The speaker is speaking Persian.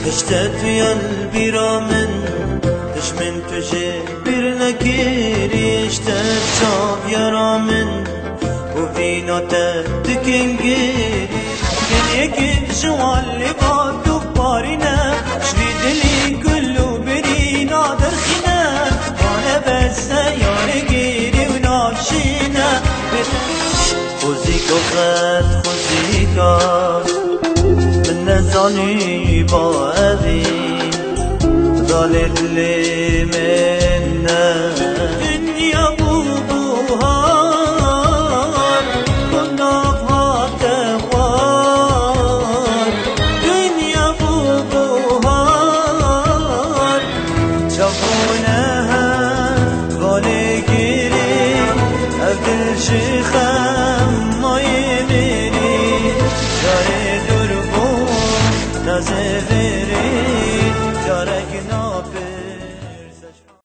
اشتد يا البيرا من تشمن تجي برنكيري اشتد شاب يا رامن وفينا تتكنجيري كان يكن جوال اللي بعدو بارينا شريد لي كله برينا درخينا وانا بس يا رجيري وناشينا خوزيك وخد خوزيك من نزاني باغي ضلت لي منا دنيا بوبوهار كنا بهات اخوار دنيا بوبوهار شافونها غالي جيري عبد الشيخم ما يميري جاري دربون نازفيري جارك